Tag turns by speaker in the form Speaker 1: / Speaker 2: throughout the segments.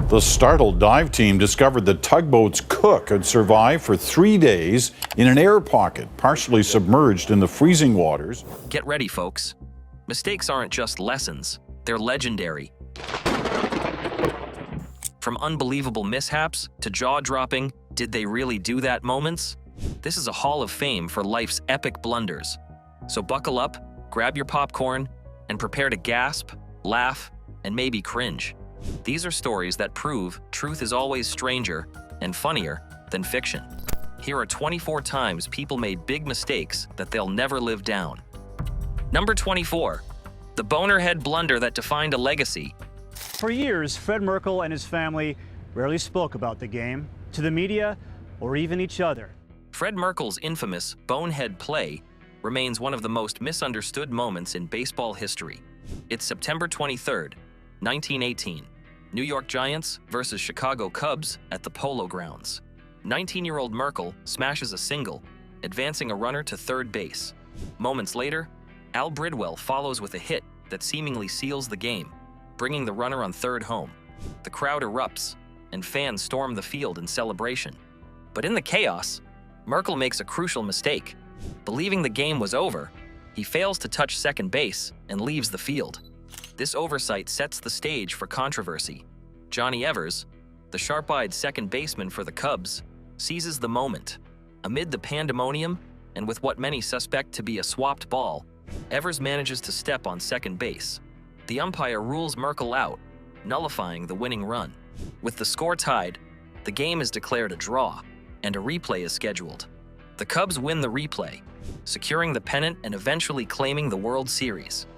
Speaker 1: The startled dive team discovered the tugboat's cook had survived for 3 days in an air pocket, partially submerged in the freezing waters.
Speaker 2: Get ready, folks. Mistakes aren't just lessons, they're legendary. From unbelievable mishaps to jaw-dropping, did they really do that moments? This is a hall of fame for life's epic blunders. So buckle up, grab your popcorn, and prepare to gasp, laugh, and maybe cringe. These are stories that prove truth is always stranger and funnier than fiction. Here are 24 times people made big mistakes that they'll never live down. Number 24. The bonehead blunder that defined a legacy.
Speaker 3: For years, Fred Merkel and his family rarely spoke about the game, to the media, or even each other.
Speaker 2: Fred Merkel's infamous bonehead play remains one of the most misunderstood moments in baseball history. It's September 23rd, 1918. New York Giants versus Chicago Cubs at the Polo Grounds. 19-year-old Merkel smashes a single, advancing a runner to third base. Moments later, Al Bridwell follows with a hit that seemingly seals the game, bringing the runner on third home. The crowd erupts, and fans storm the field in celebration. But in the chaos, Merkel makes a crucial mistake. Believing the game was over, he fails to touch second base and leaves the field. This oversight sets the stage for controversy. Johnny Evers, the sharp-eyed second baseman for the Cubs, seizes the moment. Amid the pandemonium, and with what many suspect to be a swapped ball, Evers manages to step on second base. The umpire rules Merkel out, nullifying the winning run. With the score tied, the game is declared a draw, and a replay is scheduled. The Cubs win the replay, securing the pennant and eventually claiming the World Series.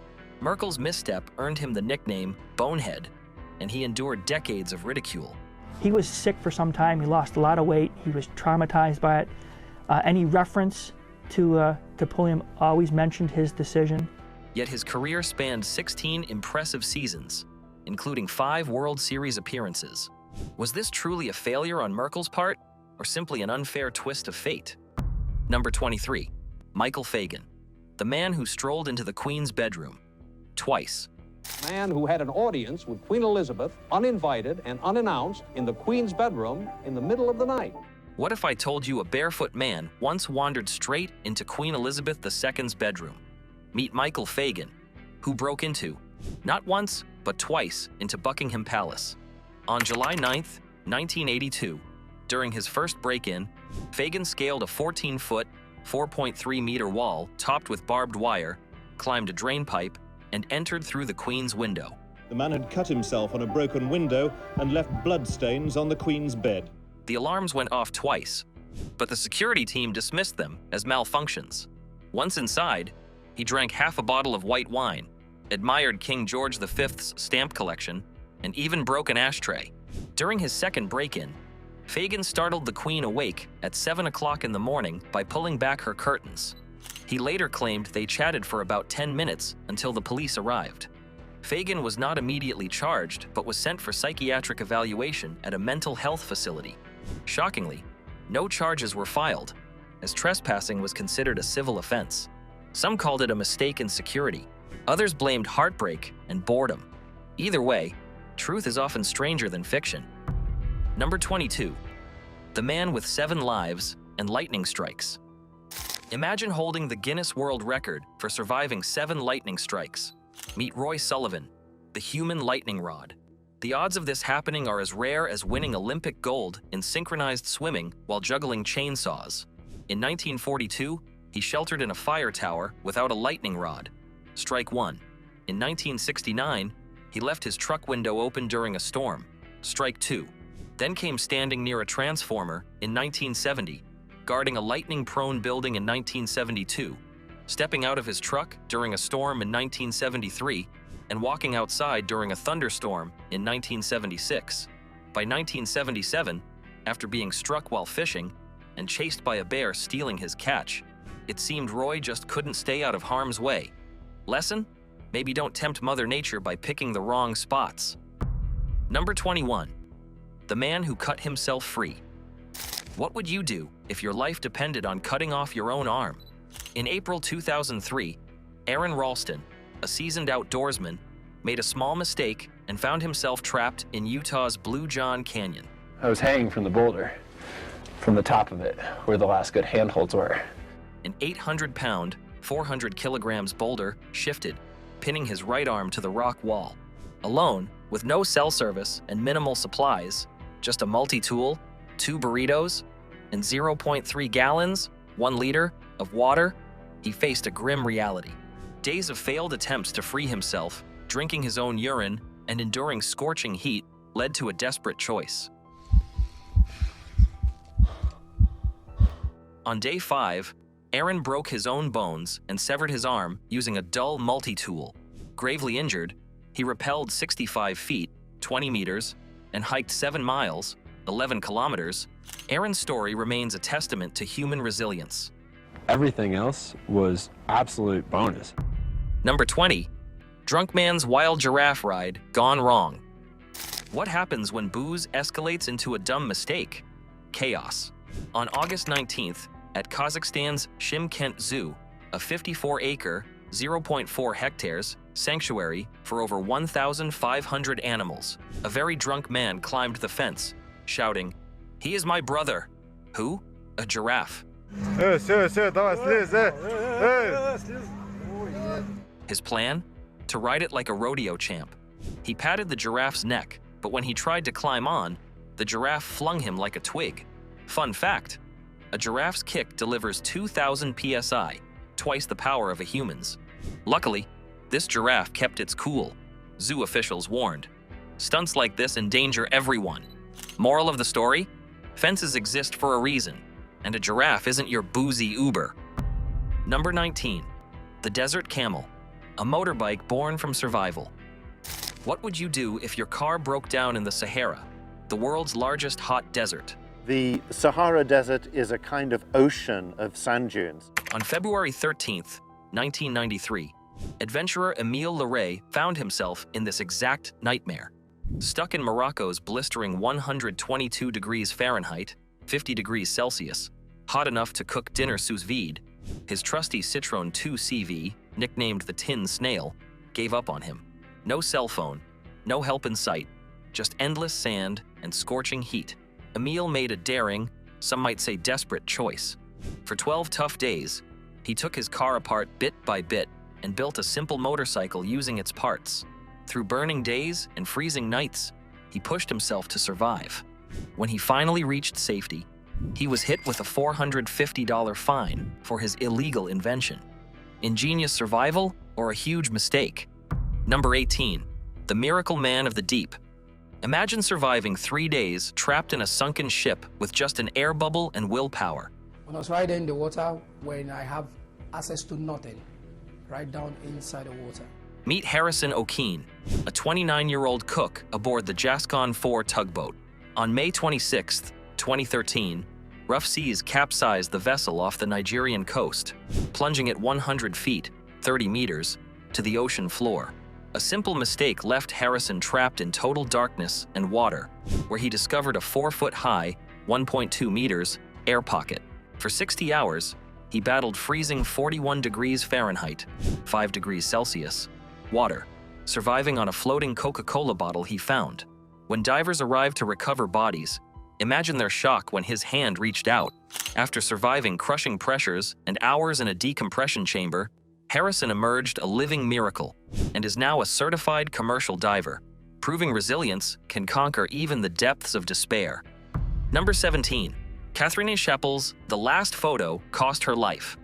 Speaker 2: Merkel's misstep earned him the nickname Bonehead, and he endured decades of ridicule.
Speaker 4: He was sick for some time. He lost a lot of weight. He was traumatized by it. Any reference to Pulliam always mentioned his decision.
Speaker 2: Yet his career spanned 16 impressive seasons, including 5 World Series appearances. Was this truly a failure on Merkel's part, or simply an unfair twist of fate? Number 23. Michael Fagan, the man who strolled into the Queen's bedroom twice.
Speaker 5: Man who had an audience with Queen Elizabeth, uninvited and unannounced, in the Queen's bedroom in the middle of the night.
Speaker 2: What if I told you a barefoot man once wandered straight into Queen Elizabeth II's bedroom? Meet Michael Fagan, who broke into, not once, but twice, into Buckingham Palace. On July 9th, 1982, during his first break-in, Fagan scaled a 14-foot, 4.3-meter wall topped with barbed wire, climbed a drain pipe, and entered through the Queen's window.
Speaker 6: The man had cut himself on a broken window and left bloodstains on the Queen's bed.
Speaker 2: The alarms went off twice, but the security team dismissed them as malfunctions. Once inside, he drank half a bottle of white wine, admired King George V's stamp collection, and even broke an ashtray. During his second break-in, Fagan startled the Queen awake at 7 o'clock in the morning by pulling back her curtains. He later claimed they chatted for about 10 minutes until the police arrived. Fagan was not immediately charged, but was sent for psychiatric evaluation at a mental health facility. Shockingly, no charges were filed, as trespassing was considered a civil offense. Some called it a mistake in security. Others blamed heartbreak and boredom. Either way, truth is often stranger than fiction. Number 22. The man with 7 lives and lightning strikes. Imagine holding the Guinness World Record for surviving 7 lightning strikes. Meet Roy Sullivan, the human lightning rod. The odds of this happening are as rare as winning Olympic gold in synchronized swimming while juggling chainsaws. In 1942, he sheltered in a fire tower without a lightning rod. Strike 1. In 1969, he left his truck window open during a storm. Strike 2. Then came standing near a transformer in 1970, guarding a lightning-prone building in 1972, stepping out of his truck during a storm in 1973, and walking outside during a thunderstorm in 1976. By 1977, after being struck while fishing and chased by a bear stealing his catch, it seemed Roy just couldn't stay out of harm's way. Lesson? Maybe don't tempt Mother Nature by picking the wrong spots. Number 21. The man who cut himself free. What would you do if your life depended on cutting off your own arm? In April 2003, Aaron Ralston, a seasoned outdoorsman, made a small mistake and found himself trapped in Utah's Blue John Canyon.
Speaker 7: I was hanging from the boulder, from the top of it, where the last good handholds were.
Speaker 2: An 800-pound, 400 kilograms boulder shifted, pinning his right arm to the rock wall. Alone, with no cell service and minimal supplies, just a multi-tool, 2 burritos, and 0.3 gallons, 1 liter, of water, he faced a grim reality. Days of failed attempts to free himself, drinking his own urine, and enduring scorching heat led to a desperate choice. On day 5, Aaron broke his own bones and severed his arm using a dull multi-tool. Gravely injured, he rappelled 65 feet, 20 meters, and hiked 7 miles, 11 kilometers. Aaron's story remains a testament to human resilience.
Speaker 7: Everything else was absolute bonus.
Speaker 2: Number 20. Drunk man's wild giraffe ride gone wrong. What happens when booze escalates into a dumb mistake? Chaos. On August 19th, at Kazakhstan's Chimney Zoo, a 54-acre, 0.4 hectares, sanctuary for over 1,500 animals, a very drunk man climbed the fence, shouting, "He is my brother." Who? A giraffe. His plan? To ride it like a rodeo champ. He patted the giraffe's neck, but when he tried to climb on, the giraffe flung him like a twig. Fun fact, a giraffe's kick delivers 2,000 psi, twice the power of a human's. Luckily, this giraffe kept its cool. Zoo officials warned, stunts like this endanger everyone. Moral of the story? Fences exist for a reason, and a giraffe isn't your boozy Uber. Number 19. The desert camel, a motorbike born from survival. What would you do if your car broke down in the Sahara, the world's largest hot desert?
Speaker 8: The Sahara Desert is a kind of ocean of sand dunes.
Speaker 2: On February 13th, 1993, adventurer Emile Leray found himself in this exact nightmare. Stuck in Morocco's blistering 122 degrees Fahrenheit, 50 degrees Celsius, hot enough to cook dinner sous vide, his trusty Citroën 2CV, nicknamed the Tin Snail, gave up on him. No cell phone, no help in sight, just endless sand and scorching heat. Emile made a daring, some might say desperate choice. For 12 tough days, he took his car apart bit by bit and built a simple motorcycle using its parts. Through burning days and freezing nights, he pushed himself to survive. When he finally reached safety, he was hit with a $450 fine for his illegal invention. Ingenious survival or a huge mistake? Number 18. The Miracle Man of the Deep. Imagine surviving 3 days trapped in a sunken ship with just an air bubble and willpower.
Speaker 9: When I was riding in the water, when I have access to nothing, right down inside the water.
Speaker 2: Meet Harrison O'Keene, a 29-year-old cook aboard the Gascon 4 tugboat. On May 26, 2013, rough seas capsized the vessel off the Nigerian coast, plunging it 100 feet, 30 meters, to the ocean floor. A simple mistake left Harrison trapped in total darkness and water, where he discovered a 4-foot-high, 1.2 meters, air pocket. For 60 hours, he battled freezing 41 degrees Fahrenheit, 5 degrees Celsius, water, surviving on a floating Coca-Cola bottle he found. When divers arrived to recover bodies, imagine their shock when his hand reached out. After surviving crushing pressures and hours in a decompression chamber, Harrison emerged a living miracle and is now a certified commercial diver, proving resilience can conquer even the depths of despair. Number 17. Catherine Chappell's The Last Photo Cost Her Life.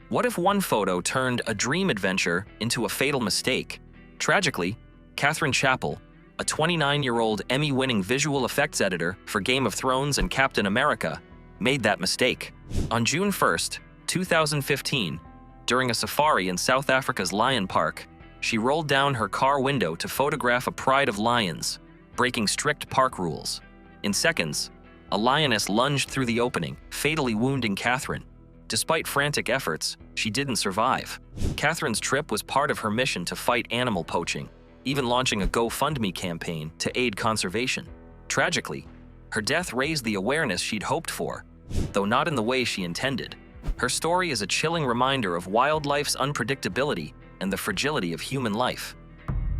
Speaker 2: What if one photo turned a dream adventure into a fatal mistake? Tragically, Catherine Chappell, a 29-year-old Emmy-winning visual effects editor for Game of Thrones and Captain America, made that mistake. On June 1st, 2015, during a safari in South Africa's Lion Park, she rolled down her car window to photograph a pride of lions, breaking strict park rules. In seconds, a lioness lunged through the opening, fatally wounding Catherine. Despite frantic efforts, she didn't survive. Catherine's trip was part of her mission to fight animal poaching, even launching a GoFundMe campaign to aid conservation. Tragically, her death raised the awareness she'd hoped for, though not in the way she intended. Her story is a chilling reminder of wildlife's unpredictability and the fragility of human life.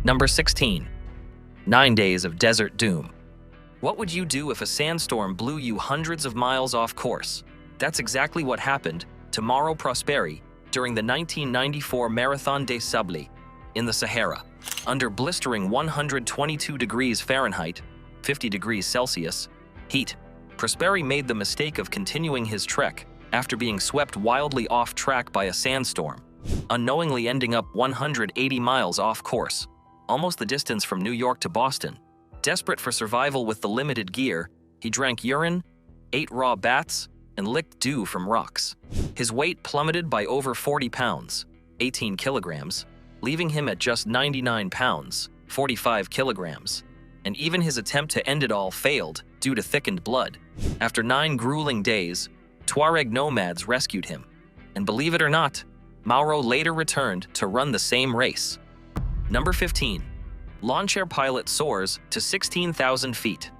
Speaker 2: Number 16. 9 days of desert doom. What would you do if a sandstorm blew you hundreds of miles off course? That's exactly what happened to Mauro Prosperi during the 1994 Marathon des Sables in the Sahara. Under blistering 122 degrees Fahrenheit, 50 degrees Celsius, heat, Prosperi made the mistake of continuing his trek after being swept wildly off track by a sandstorm, unknowingly ending up 180 miles off course, almost the distance from New York to Boston. Desperate for survival with the limited gear, he drank urine, ate raw bats, and licked dew from rocks. His weight plummeted by over 40 pounds, 18 kilograms, leaving him at just 99 pounds, 45 kilograms. And even his attempt to end it all failed due to thickened blood. After 9 grueling days, Tuareg nomads rescued him. And believe it or not, Mauro later returned to run the same race. Number 15. Lawn chair pilot soars to 16,000 feet.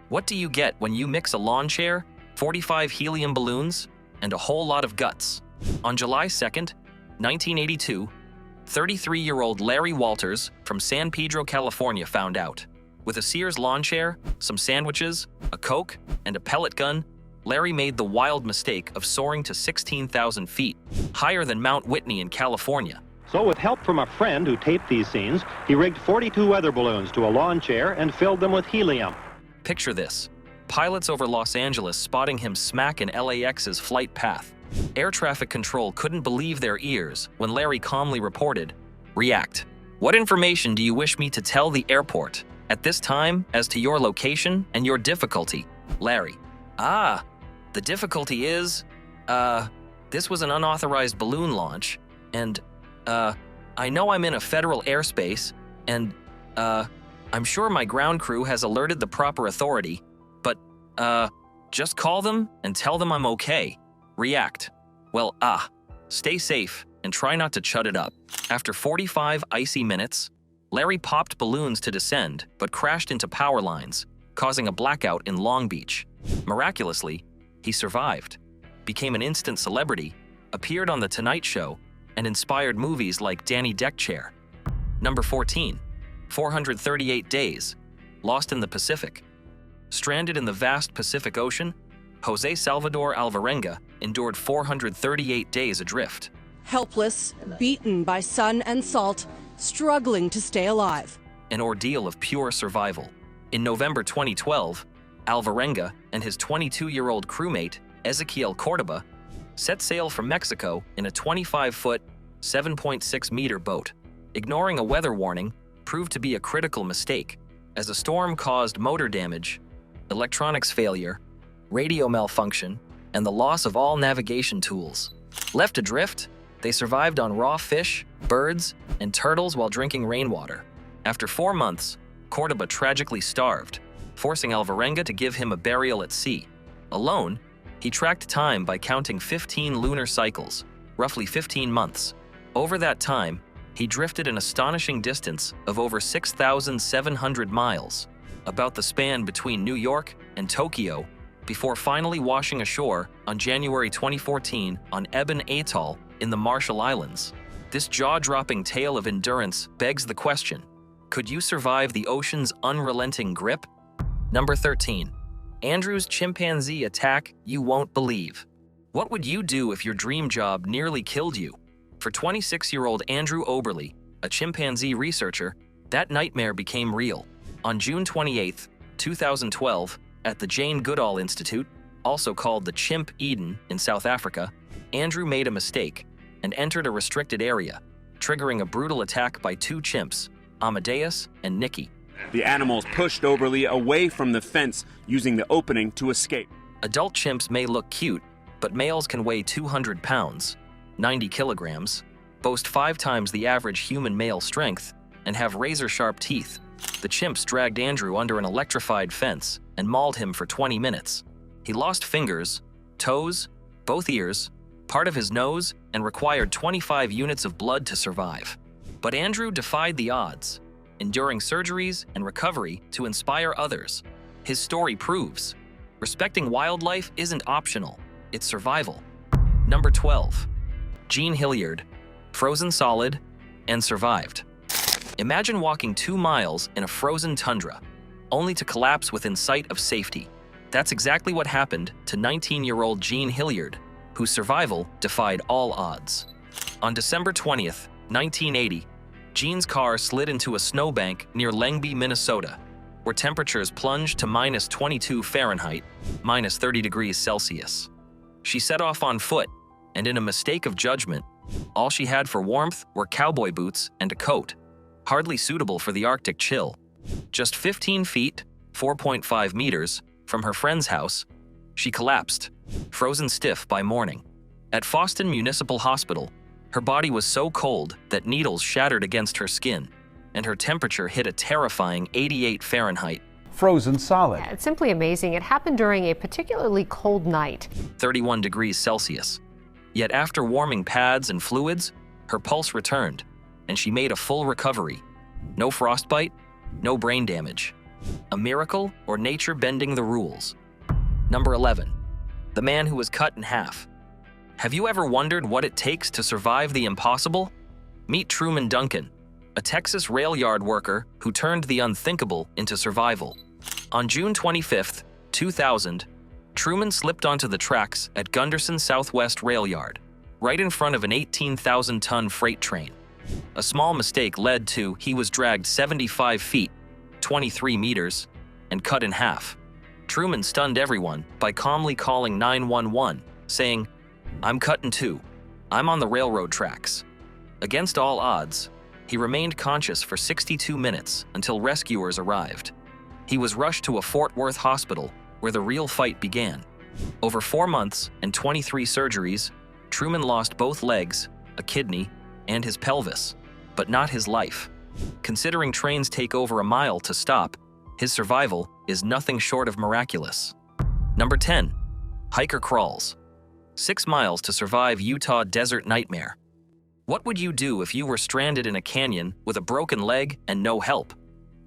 Speaker 2: What do you get when you mix a lawn chair, 45 helium balloons, and a whole lot of guts? On July 2nd, 1982, 33-year-old Larry Walters from San Pedro, California found out. With a Sears lawn chair, some sandwiches, a Coke, and a pellet gun, Larry made the wild mistake of soaring to 16,000 feet, higher than Mount Whitney in California.
Speaker 10: So with help from a friend who taped these scenes, he rigged 42 weather balloons to a lawn chair and filled them with helium.
Speaker 2: Picture this. Pilots over Los Angeles spotting him smack in LAX's flight path. Air traffic control couldn't believe their ears when Larry calmly reported, "React. What information do you wish me to tell the airport at this time as to your location and your difficulty?" Larry: The difficulty is, this was an unauthorized balloon launch, and, I know I'm in a federal airspace, and, I'm sure my ground crew has alerted the proper authority, but, just call them and tell them I'm okay. React. Well, stay safe and try not to chut it up. After 45 icy minutes, Larry popped balloons to descend, but crashed into power lines, causing a blackout in Long Beach. Miraculously, he survived, became an instant celebrity, appeared on The Tonight Show, and inspired movies like Danny Deckchair. Number 14. 438 days, lost in the Pacific. Stranded in the vast Pacific Ocean, Jose Salvador Alvarenga endured 438 days adrift.
Speaker 11: Helpless, beaten by sun and salt, struggling to stay alive.
Speaker 2: An ordeal of pure survival. In November 2012, Alvarenga and his 22-year-old crewmate, Ezequiel Cordoba, set sail from Mexico in a 25-foot, 7.6-meter boat. Ignoring a weather warning proved to be a critical mistake, as a storm caused motor damage, electronics failure, radio malfunction, and the loss of all navigation tools. Left adrift, they survived on raw fish, birds, and turtles while drinking rainwater. After 4 months, Cordoba tragically starved, forcing Alvarenga to give him a burial at sea. Alone, he tracked time by counting 15 lunar cycles, roughly 15 months. Over that time, he drifted an astonishing distance of over 6,700 miles, about the span between New York and Tokyo, before finally washing ashore on January 2014 on Eben Atoll in the Marshall Islands. This jaw-dropping tale of endurance begs the question, could you survive the ocean's unrelenting grip? Number 13. Andrew's chimpanzee attack you won't believe. What would you do if your dream job nearly killed you? For 26-year-old Andrew Oberly, a chimpanzee researcher, that nightmare became real. On June 28, 2012, at the Jane Goodall Institute, also called the Chimp Eden in South Africa, Andrew made a mistake and entered a restricted area, triggering a brutal attack by 2 chimps, Amadeus and Nikki.
Speaker 12: The animals pushed Oberly away from the fence, using the opening to escape.
Speaker 2: Adult chimps may look cute, but males can weigh 200 pounds, 90 kilograms, boast 5 times the average human male strength, and have razor-sharp teeth. The chimps dragged Andrew under an electrified fence and mauled him for 20 minutes. He lost fingers, toes, both ears, part of his nose, and required 25 units of blood to survive. But Andrew defied the odds, enduring surgeries and recovery to inspire others. His story proves, respecting wildlife isn't optional, it's survival. Number 12. Jean Hilliard, frozen solid and survived. Imagine walking 2 miles in a frozen tundra, only to collapse within sight of safety. That's exactly what happened to 19-year-old Jean Hilliard, whose survival defied all odds. On December 20th, 1980, Jean's car slid into a snowbank near Lengby, Minnesota, where temperatures plunged to -22 Fahrenheit, -30 degrees Celsius. She set off on foot, and in a mistake of judgment, all she had for warmth were cowboy boots and a coat, hardly suitable for the Arctic chill. Just 15 feet, 4.5 meters, from her friend's house, she collapsed, frozen stiff by morning. At Foston Municipal Hospital, her body was so cold that needles shattered against her skin, and her temperature hit a terrifying 88 Fahrenheit.
Speaker 13: Frozen solid.
Speaker 14: Yeah, it's simply amazing. It happened during a particularly cold night.
Speaker 2: 31 degrees Celsius. Yet after warming pads and fluids, her pulse returned, and she made a full recovery. No frostbite, no brain damage. A miracle or nature bending the rules. Number 11. The man who was cut in half. Have you ever wondered what it takes to survive the impossible? Meet Truman Duncan, a Texas rail yard worker who turned the unthinkable into survival. On June 25, 2000, Truman slipped onto the tracks at Gunderson Southwest Rail Yard, right in front of an 18,000-ton freight train. A small mistake led to he was dragged 75 feet, 23 meters, and cut in half. Truman stunned everyone by calmly calling 911, saying, "I'm cut in two. I'm on the railroad tracks." Against all odds, he remained conscious for 62 minutes until rescuers arrived. He was rushed to a Fort Worth hospital where the real fight began. Over 4 months and 23 surgeries, Truman lost both legs, a kidney, and his pelvis, but not his life. Considering trains take over a mile to stop, his survival is nothing short of miraculous. Number 10. Hiker crawls. 6 miles to survive Utah desert nightmare. What would you do if you were stranded in a canyon with a broken leg and no help?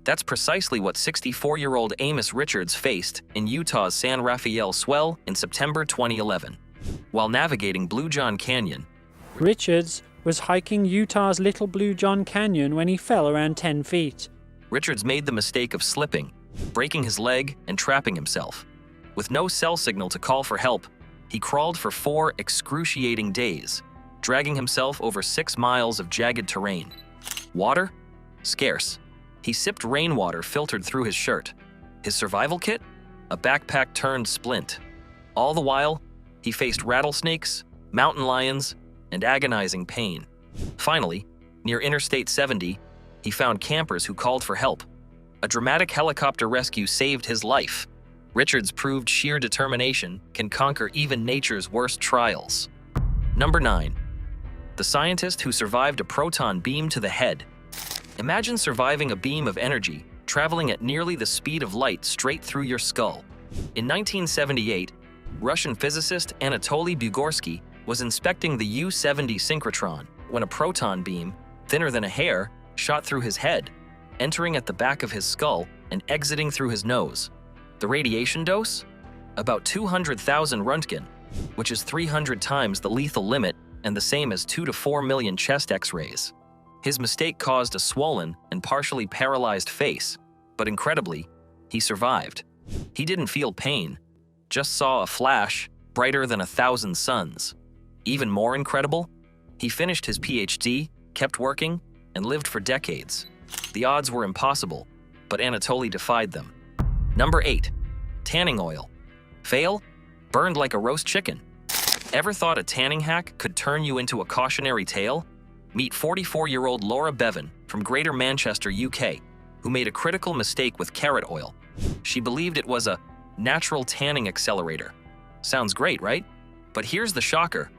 Speaker 2: That's precisely what 64-year-old Amos Richards faced in Utah's San Rafael Swell in September 2011. While navigating Blue John Canyon,
Speaker 15: Richards was hiking Utah's Little Blue John Canyon when he fell around 10 feet.
Speaker 2: Richards made the mistake of slipping, breaking his leg, and trapping himself. With no cell signal to call for help, he crawled for 4 excruciating days, dragging himself over 6 miles of jagged terrain. Water? Scarce. He sipped rainwater filtered through his shirt. His survival kit? A backpack turned splint. All the while, he faced rattlesnakes, mountain lions, and agonizing pain. Finally, near Interstate 70, he found campers who called for help. A dramatic helicopter rescue saved his life. Richards proved sheer determination can conquer even nature's worst trials. Number 9. The scientist who survived a proton beam to the head. Imagine surviving a beam of energy traveling at nearly the speed of light straight through your skull. In 1978, Russian physicist Anatoly Bugorsky was inspecting the U-70 synchrotron when a proton beam, thinner than a hair, shot through his head, entering at the back of his skull and exiting through his nose. The radiation dose? About 200,000 Röntgen, which is 300 times the lethal limit and the same as 2 to 4 million chest X-rays. His mistake caused a swollen and partially paralyzed face, but incredibly, he survived. He didn't feel pain, just saw a flash brighter than 1,000 suns. Even more incredible, he finished his PhD, kept working, and lived for decades. The odds were impossible, but Anatoly defied them. Number 8. Tanning oil. Fail? Burned like a roast chicken. Ever thought a tanning hack could turn you into a cautionary tale? Meet 44-year-old Laura Bevan from Greater Manchester, UK, who made a critical mistake with carrot oil. She believed it was a natural tanning accelerator. Sounds great, right? But here's the shocker.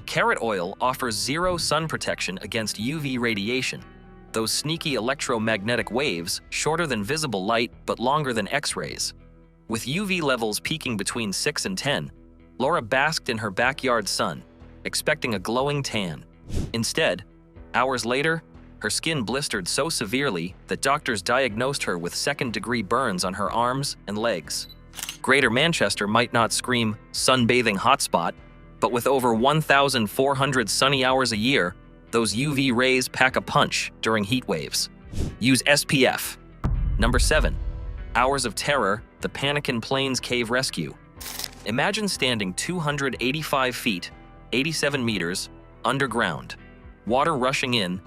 Speaker 2: Carrot oil offers 0 sun protection against UV radiation, those sneaky electromagnetic waves shorter than visible light but longer than X-rays. With UV levels peaking between 6 and 10, Laura basked in her backyard sun, expecting a glowing tan. Instead, hours later, her skin blistered so severely that doctors diagnosed her with second-degree burns on her arms and legs. Greater Manchester might not scream sunbathing hotspot, but with over 1,400 sunny hours a year, those UV rays pack a punch during heat waves. Use SPF. Number 7. Hours of Terror, the Panikin Plains Cave Rescue. Imagine standing 285 feet, 87 meters, underground, water rushing in,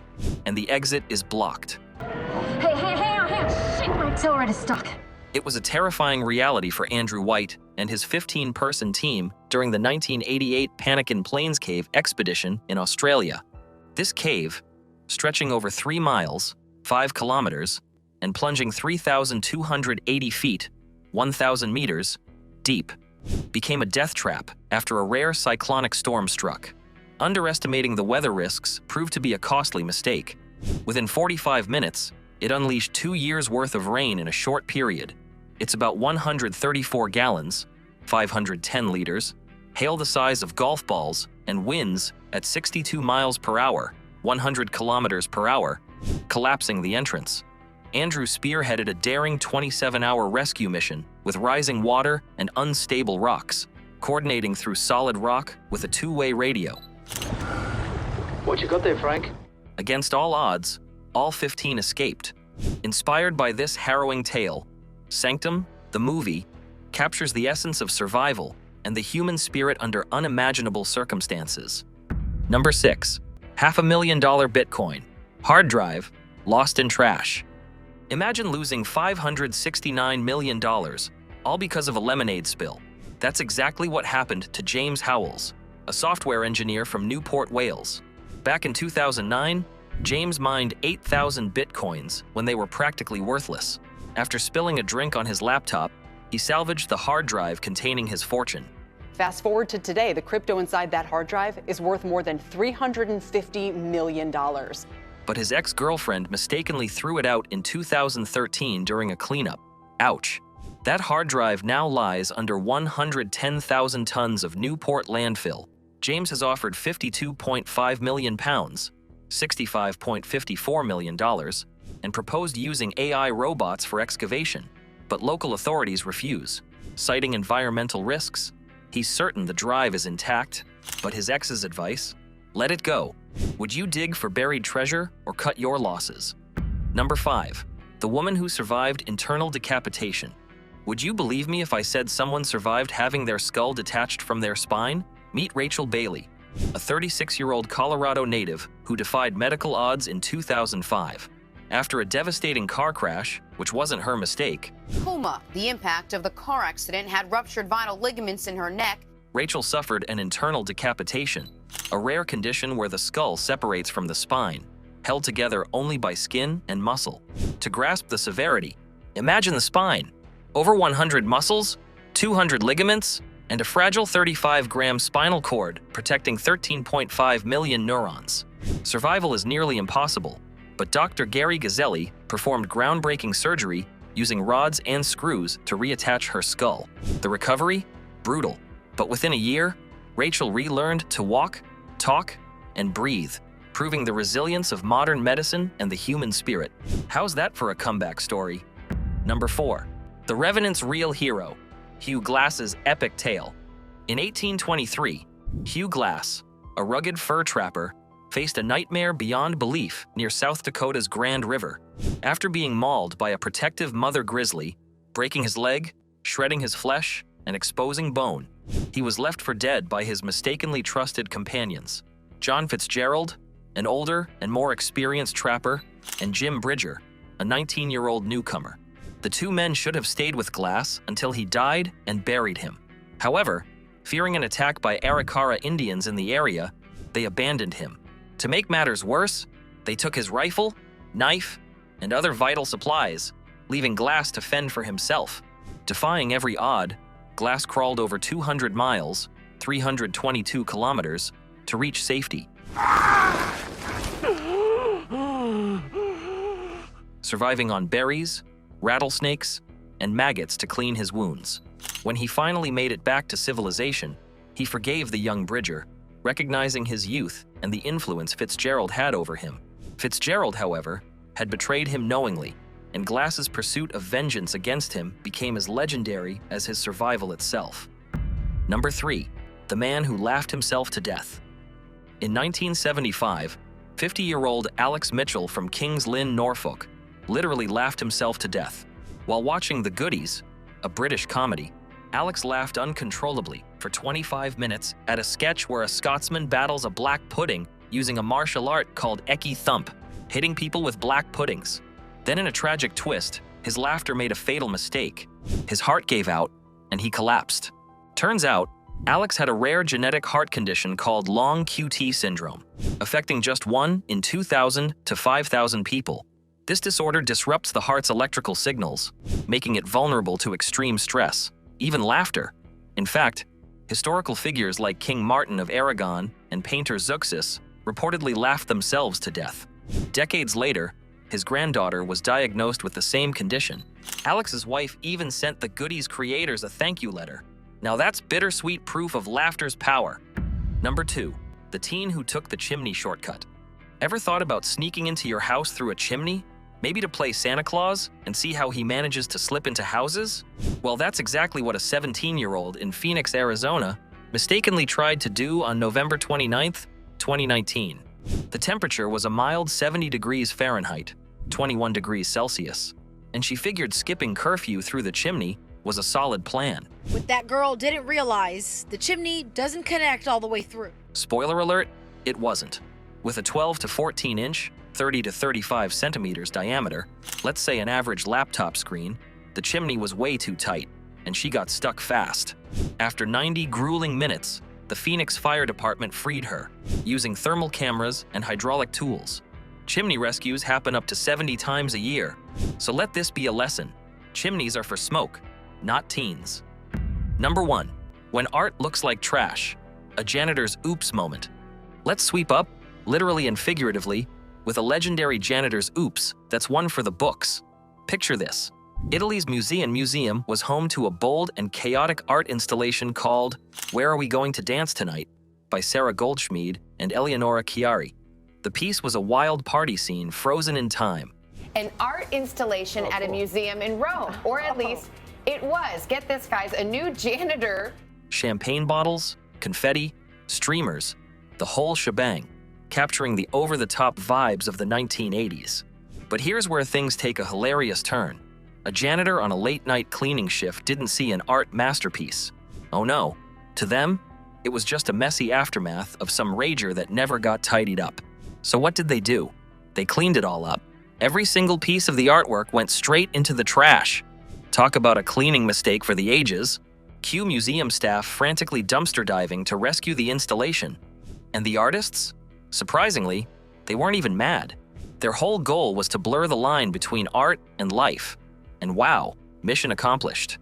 Speaker 2: and the exit is blocked.
Speaker 13: Shit, my accelerator is stuck.
Speaker 2: It was a terrifying reality for Andrew White and his 15-person team during the 1988 Panikin Plains Cave expedition in Australia. This cave, stretching over 3 miles, 5 kilometers, and plunging 3,280 feet, 1,000 meters, deep, became a death trap after a rare cyclonic storm struck. Underestimating the weather risks proved to be a costly mistake. Within 45 minutes, it unleashed 2 years' worth of rain in a short period. It's about 134 gallons, 510 liters, hail the size of golf balls, and winds at 62 miles per hour, 100 kilometers per hour, collapsing the entrance. Andrew spearheaded a daring 27-hour rescue mission with rising water and unstable rocks, coordinating through solid rock with a 2-way radio.
Speaker 7: What you got there, Frank?
Speaker 2: Against all odds, all 15 escaped. Inspired by this harrowing tale, Sanctum, the movie, captures the essence of survival and the human spirit under unimaginable circumstances. Number 6. $500,000 Bitcoin. Hard drive, lost in trash. Imagine losing $569 million, all because of a lemonade spill. That's exactly what happened to James Howells, a software engineer from Newport, Wales. Back in 2009, James mined 8,000 Bitcoins when they were practically worthless. After spilling a drink on his laptop, he salvaged the hard drive containing his fortune.
Speaker 16: Fast forward to today, the crypto inside that hard drive is worth more than $350 million.
Speaker 2: But his ex-girlfriend mistakenly threw it out in 2013 during a cleanup. Ouch. That hard drive now lies under 110,000 tons of Newport landfill. James has offered £52.5 million, $65.54 million, and proposed using AI robots for excavation. But local authorities refuse, citing environmental risks. He's certain the drive is intact, but his ex's advice? Let it go. Would you dig for buried treasure or cut your losses? Number 5. The woman who survived internal decapitation. Would you believe me if I said someone survived having their skull detached from their spine? Meet Rachel Bailey, a 36-year-old Colorado native who defied medical odds in 2005. After a devastating car crash, which wasn't her mistake,
Speaker 17: the impact of the car accident had ruptured vital ligaments in her neck.
Speaker 2: Rachel suffered an internal decapitation, a rare condition where the skull separates from the spine, held together only by skin and muscle. To grasp the severity, imagine the spine. Over 100 muscles, 200 ligaments, and a fragile 35-gram spinal cord protecting 13.5 million neurons. Survival is nearly impossible, but Dr. Gary Gazzelli performed groundbreaking surgery using rods and screws to reattach her skull. The recovery? Brutal. But within a year, Rachel relearned to walk, talk, and breathe, proving the resilience of modern medicine and the human spirit. How's that for a comeback story? Number 4. The Revenant's real hero, Hugh Glass's epic tale. In 1823, Hugh Glass, a rugged fur trapper, faced a nightmare beyond belief near South Dakota's Grand River. After being mauled by a protective mother grizzly, breaking his leg, shredding his flesh, and exposing bone, he was left for dead by his mistakenly trusted companions, John Fitzgerald, an older and more experienced trapper, and Jim Bridger, a 19-year-old newcomer. The 2 men should have stayed with Glass until he died and buried him. However, fearing an attack by Arikara Indians in the area, they abandoned him. To make matters worse, they took his rifle, knife, and other vital supplies, leaving Glass to fend for himself. Defying every odd, Glass crawled over 200 miles, 322 kilometers, to reach safety. Surviving on berries, rattlesnakes, and maggots to clean his wounds. When he finally made it back to civilization, he forgave the young Bridger, recognizing his youth and the influence Fitzgerald had over him. Fitzgerald, however, had betrayed him knowingly, and Glass's pursuit of vengeance against him became as legendary as his survival itself. Number 3. The man who laughed himself to death. In 1975, 50-year-old Alex Mitchell from King's Lynn, Norfolk, literally laughed himself to death. While watching The Goodies, a British comedy, Alex laughed uncontrollably for 25 minutes at a sketch where a Scotsman battles a black pudding using a martial art called Eki Thump, hitting people with black puddings. Then in a tragic twist, his laughter made a fatal mistake. His heart gave out, and he collapsed. Turns out, Alex had a rare genetic heart condition called long QT syndrome, affecting just 1 in 2,000 to 5,000 people. This disorder disrupts the heart's electrical signals, making it vulnerable to extreme stress, even laughter. In fact, historical figures like King Martin of Aragon and painter Zeuxis reportedly laughed themselves to death. Decades later, his granddaughter was diagnosed with the same condition. Alex's wife even sent The Goodies creators a thank you letter. Now that's bittersweet proof of laughter's power. Number 2, the teen who took the chimney shortcut. Ever thought about sneaking into your house through a chimney? Maybe to play Santa Claus and see how he manages to slip into houses? Well, that's exactly what a 17-year-old in Phoenix, Arizona, mistakenly tried to do on November 29th, 2019. The temperature was a mild 70 degrees Fahrenheit, 21 degrees Celsius, and she figured skipping curfew through the chimney was a solid plan.
Speaker 13: What that girl didn't realize, the chimney doesn't connect all the way through.
Speaker 2: Spoiler alert, it wasn't. With a 12 to 14 inch, 30 to 35 centimeters diameter, let's say an average laptop screen, the chimney was way too tight, and she got stuck fast. After 90 grueling minutes, the Phoenix Fire Department freed her, using thermal cameras and hydraulic tools. Chimney rescues happen up to 70 times a year, so let this be a lesson. Chimneys are for smoke, not teens. Number 1, when art looks like trash, a janitor's oops moment. Let's sweep up, literally and figuratively, with a legendary janitor's oops that's one for the books. Picture this. Italy's Museum was home to a bold and chaotic art installation called Where Are We Going to Dance Tonight? By Sarah Goldschmied and Eleonora Chiari. The piece was a wild party scene frozen in time.
Speaker 18: An art installation at a museum in Rome, or at least it was. Get this, guys, a new janitor.
Speaker 2: Champagne bottles, confetti, streamers, the whole shebang, capturing the over-the-top vibes of the 1980s. But here's where things take a hilarious turn. A janitor on a late-night cleaning shift didn't see an art masterpiece. Oh no, to them, it was just a messy aftermath of some rager that never got tidied up. So what did they do? They cleaned it all up. Every single piece of the artwork went straight into the trash. Talk about a cleaning mistake for the ages. Cue museum staff frantically dumpster diving to rescue the installation. And the artists? Surprisingly, they weren't even mad. Their whole goal was to blur the line between art and life. And wow, mission accomplished.